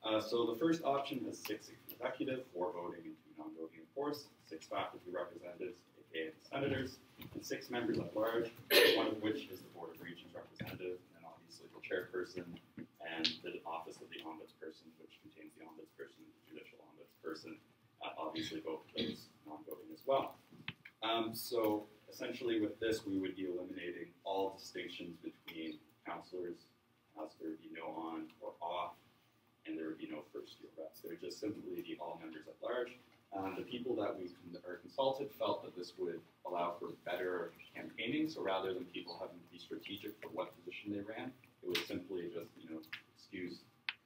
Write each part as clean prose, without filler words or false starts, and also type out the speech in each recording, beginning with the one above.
So the first option has 6 executive, 4 voting and 2 non-voting of course, 6 faculty representatives, aka the senators, and 6 members at large, one of which is the Board of Regents representative, and obviously the chairperson and the office of the ombudsperson, which contains the ombudsperson and the judicial ombudsperson, obviously both of those non-voting as well. So essentially with this, we would be eliminating all distinctions between councillors, as there would be no on or off, and there would be no first-year reps. There would just simply be all members at large. The people that we consulted felt that this would allow for better campaigning, so rather than people having to be strategic for what position they ran, it would simply just, excuse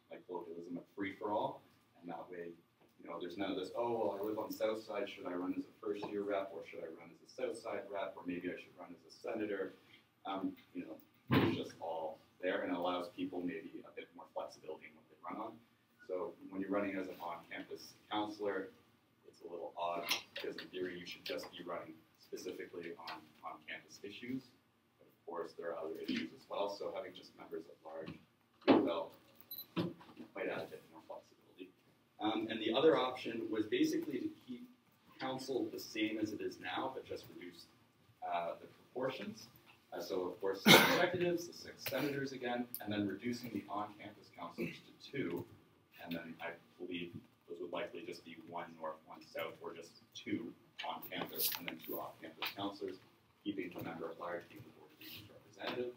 like colloquialism, a free-for-all, and that way, there's none of this, oh, well, I live on the south side, should I run as a first-year rep, or should I run as a south side rep, or maybe I should run as a senator. It's just all there, and it allows people maybe a bit more flexibility in what they run on. So when you're running as an on-campus councillor, it's a little odd, because in theory you should just be running specifically on on-campus issues. But of course, there are other issues as well, so having just members at large, we felt might add a bit more flexibility. And the other option was basically to keep council the same as it is now, but just reduce the proportions. So of course, 6 executives, the 6 senators again, and then reducing the on-campus councillors to 2, and then I believe those would likely just be 1 north, 1 south, or just 2 on campus, and then 2 off-campus councillors, keeping the member at large being the Board of Regents representative,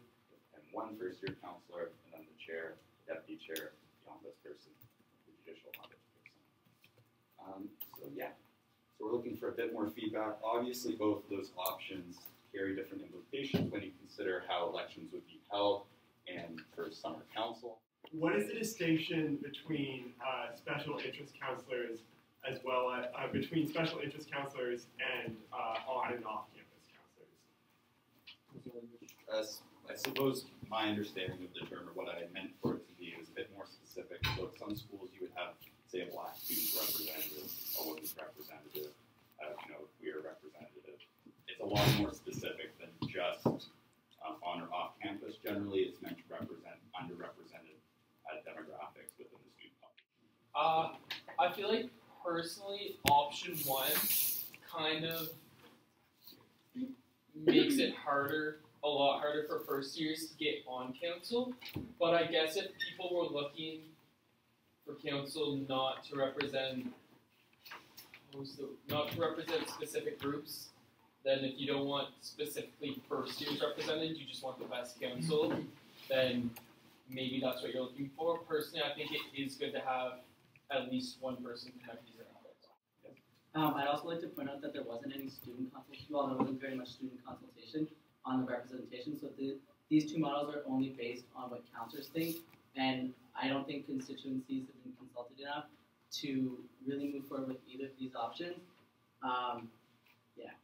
and 1 first-year councillor, and then the chair, the deputy chair, the ombudsperson, the judicial ombudsperson. So yeah, so we're looking for a bit more feedback. Obviously, both of those options carry different implications when you consider how elections would be held and for summer council. What is the distinction between special interest councillors as well as between special interest councillors and on and off campus councillors? I suppose my understanding of the term, or what I meant for it to be, is a bit more specific. So at some schools you would have, say, a black student representative, a women's representative, queer representative. It's a lot more specific than just on or off campus. Generally, it's meant to represent underrepresented demographics within the student population. I feel like personally, option 1 kind of makes it a lot harder for first years to get on council. But I guess if people were looking for council not to represent specific groups, then if you don't want specifically first years represented, you just want the best council, then maybe that's what you're looking for. Personally, I think it is good to have at least 1 person connected to it. I'd also like to point out that there wasn't any student consultation, well, there wasn't very much student consultation on the representation, so these 2 models are only based on what councillors think, and I don't think constituencies have been consulted enough to really move forward with either of these options. Yeah,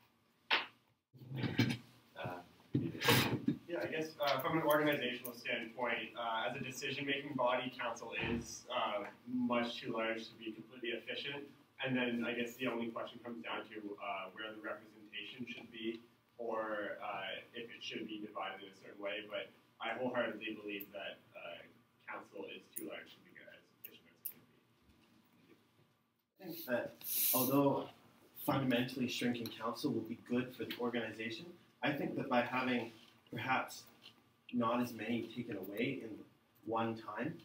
I guess from an organizational standpoint, as a decision-making body, council is much too large to be completely efficient. And then I guess the only question comes down to where the representation should be, or if it should be divided in a certain way. But I wholeheartedly believe that council is too large to be as efficient as it can be. I think that although fundamentally shrinking council will be good for the organization, I think that by having perhaps not as many taken away in one time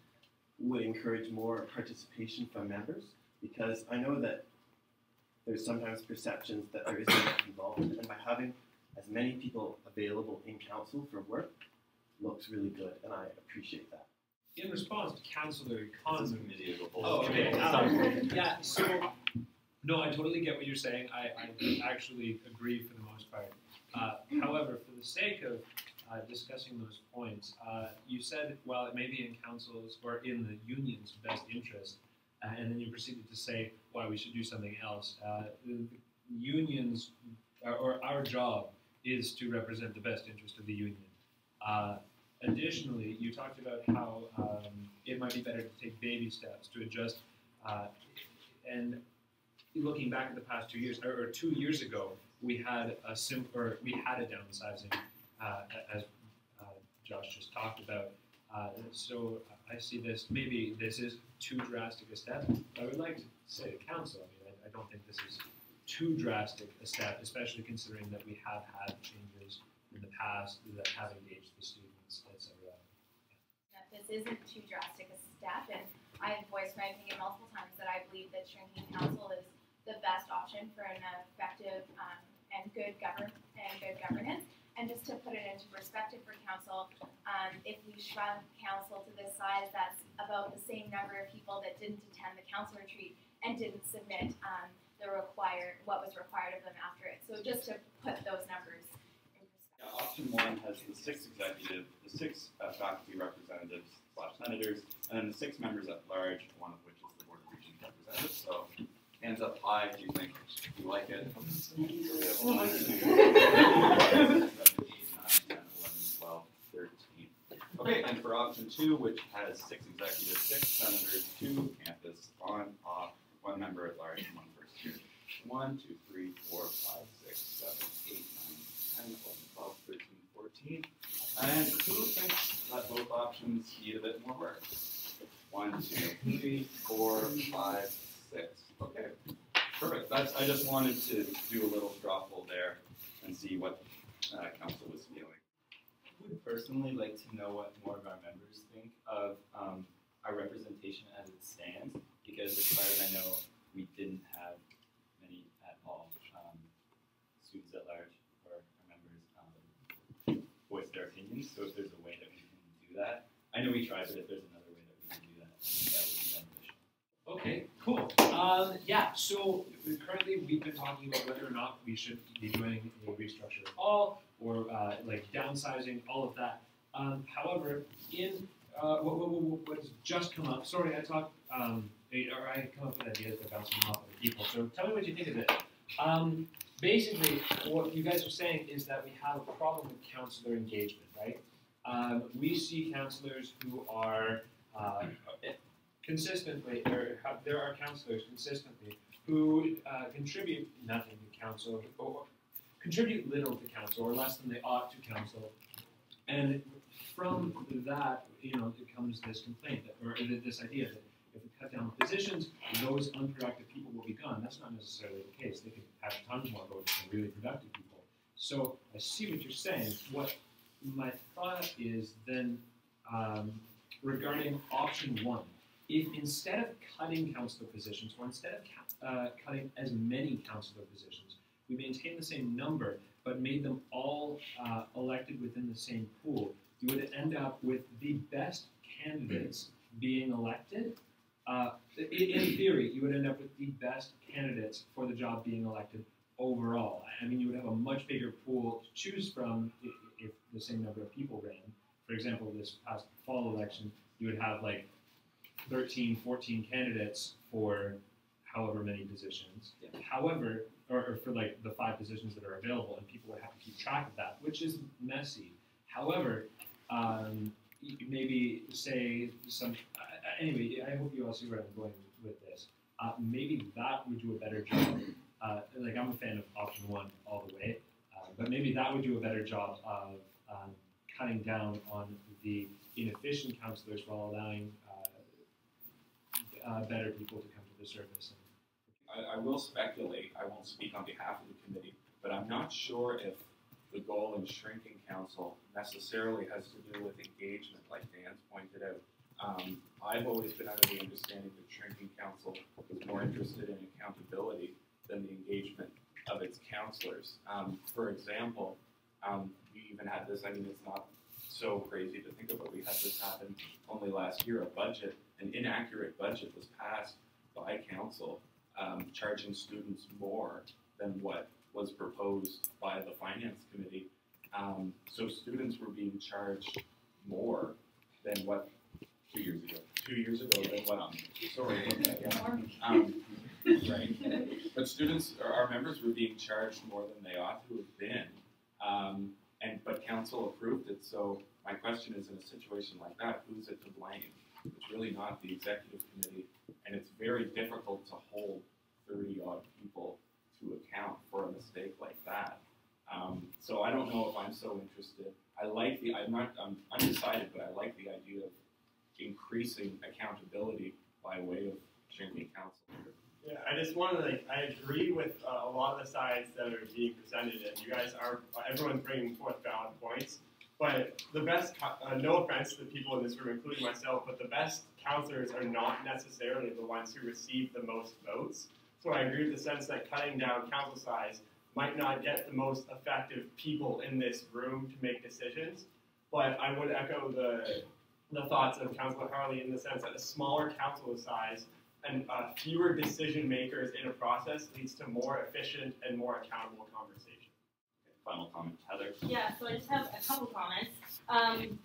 would encourage more participation from members, because I know that there's sometimes perceptions that there isn't enough involvement, and by having as many people available in council for work looks really good, and I appreciate that. In response to Councillor Khan's committee as a whole. Oh, okay. Yeah, so, no, I totally get what you're saying. I actually agree for the most part. However, for the sake of discussing those points, you said, well, it may be in council's or in the union's best interest, and then you proceeded to say why we should do something else. The unions, or our job, is to represent the best interest of the union. Additionally, you talked about how it might be better to take baby steps to adjust. And looking back at the past 2 years, or 2 years ago, we had a downsizing, as Josh just talked about. So I see this, maybe this is too drastic a step. I would like to say to council, I don't think this is too drastic a step, especially considering that we have had changes in the past that have engaged the students, etc. That this isn't too drastic a step, and I have voiced my opinion multiple times that I believe that shrinking council is the best option for an effective and good governance. And just to put it into perspective for council, if we shrunk council to this size, that's about the same number of people that didn't attend the council retreat and didn't submit what was required of them after it. So just to put those numbers in perspective. Yeah, option 1 has the 6 faculty representatives / senators, and then the 6 members at large, one of which is the Board of Regents representative. So hands up high if you think you like it. So we have 1, 2, 3, 4, 5, 6, 7, 8, 9, 10, 11, 12, 13. Okay, and for option 2, which has 6 executives, 6 senators, 2 campus, on, off, 1 member at large, and 1 first year. 1, 2, 3, 4, 5, 6, 7, 8, 9, 10, 11, 12, 13, 14. And who thinks that both options need a bit more work? 1, 2, 3, 4, 5, 6. Okay, perfect. I just wanted to do a little straw poll there and see what council was feeling. I would personally like to know what more of our members think of our representation as it stands, because as far as I know, we didn't have many at all students at large or our members voice their opinions. So if there's a way that we can do that, I know we tried, but if there's another way that we can do that, I think that would be beneficial. Okay, cool. Yeah, so currently we've been talking about whether or not we should be doing a restructure at all, or like downsizing, all of that. However, in what has just come up, sorry, I talked, or I come up with ideas that bounce off other people, so tell me what you think of it. Basically, what you guys are saying is that we have a problem with councillor engagement, right? We see councillors who are consistently, or there are councillors consistently who contribute nothing to council, or contribute little to council, or less than they ought to council. And from that, it comes this complaint, or this idea that if we cut down the positions, those unproductive people will be gone. That's not necessarily the case. They could have tons more votes than really productive people. So I see what you're saying. What my thought is then regarding option 1, if instead of cutting councillor positions, or instead of cutting as many councillor positions, we maintain the same number, but made them all elected within the same pool, you would end up with the best candidates being elected. In theory, you would end up with the best candidates for the job being elected overall. I mean, you would have a much bigger pool to choose from if the same number of people ran. For example, this past fall election, you would have like 13, 14 candidates for however many positions. Yeah. However, or for like the 5 positions that are available, and people would have to keep track of that, which is messy. However, maybe say some, anyway, I hope you all see where I'm going with this. Maybe that would do a better job. Like, I'm a fan of option 1 all the way, but maybe that would do a better job of cutting down on the inefficient councillors while allowing better people to come to the surface. I will speculate, I won't speak on behalf of the committee, but I'm not sure if the goal in shrinking council necessarily has to do with engagement, like Dan's pointed out. I've always been under the understanding that shrinking council is more interested in accountability than the engagement of its councillors. For example, we even had this, I mean, it's not so crazy to think about. We had this happen only last year. An inaccurate budget was passed by council, charging students more than what was proposed by the finance committee. So students were being charged more than what 2 years ago. 2 years ago than what? Sorry, right. But students, or our members, were being charged more than they ought to have been, but council approved it. So my question is, in a situation like that, who's it to blame? It's really not the executive committee, and it's very difficult to hold 30-odd people to account for a mistake like that. So I don't know if I'm so interested. I'm undecided, but I like the idea of increasing accountability by way of shrinking council. Yeah, I just want to I agree with a lot of the sides that are being presented, and you guys are, everyone's bringing forth valid points. But the best, no offense to the people in this room, including myself, but the best councillors are not necessarily the ones who receive the most votes. So I agree with the sense that cutting down council size might not get the most effective people in this room to make decisions. But I would echo the thoughts of Councillor Harley in the sense that a smaller council size and fewer decision makers in a process leads to more efficient and more accountable conversation. Final comment, Heather. Yeah, so I just have a couple comments.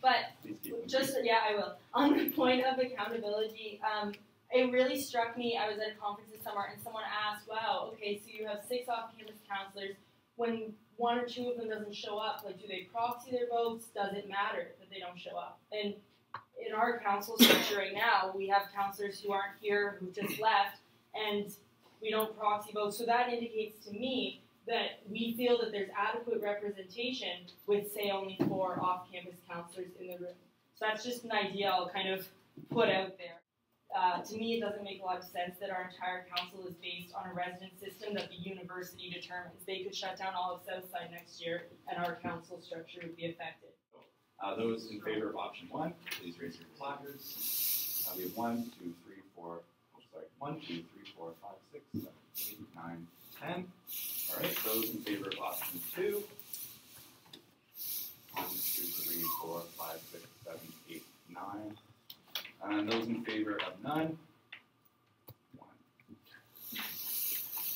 But Please keep them just, yeah, I will. On the point of accountability, it really struck me. I was at a conference this summer and someone asked, wow, okay, so you have 6 off-campus counselors. When 1 or 2 of them doesn't show up, like, do they proxy their votes? Does it matter that they don't show up? And in our council structure right now, we have counselors who aren't here, who just left, and we don't proxy vote. So that indicates to me that we feel that there's adequate representation with, say, only 4 off-campus counselors in the room. So that's just an idea I'll kind of put out there. To me, it doesn't make a lot of sense that our entire council is based on a resident system that the university determines. They could shut down all of Southside next year, and our council structure would be affected. Those in favor of option 1, please raise your placards. We have 1, 2, 3, 4. Oh, sorry. 1, 2, 3, 4, 5, 6, 7, 8, 9, 10. All right. Those in favor of option 2. 1, 2, 3, 4, 5, 6, 7, 8, 9. And those in favor of none. 1.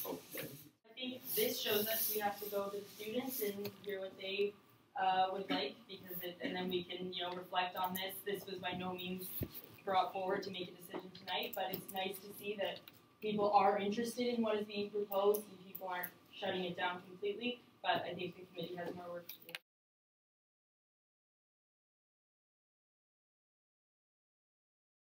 Okay. I think this shows us we have to go to the students and hear what they would like, because and then we can, reflect on this. This was by no means brought forward to make a decision tonight, but it's nice to see that people are interested in what is being proposed and people aren't shutting it down completely. But I think the committee has more work to do.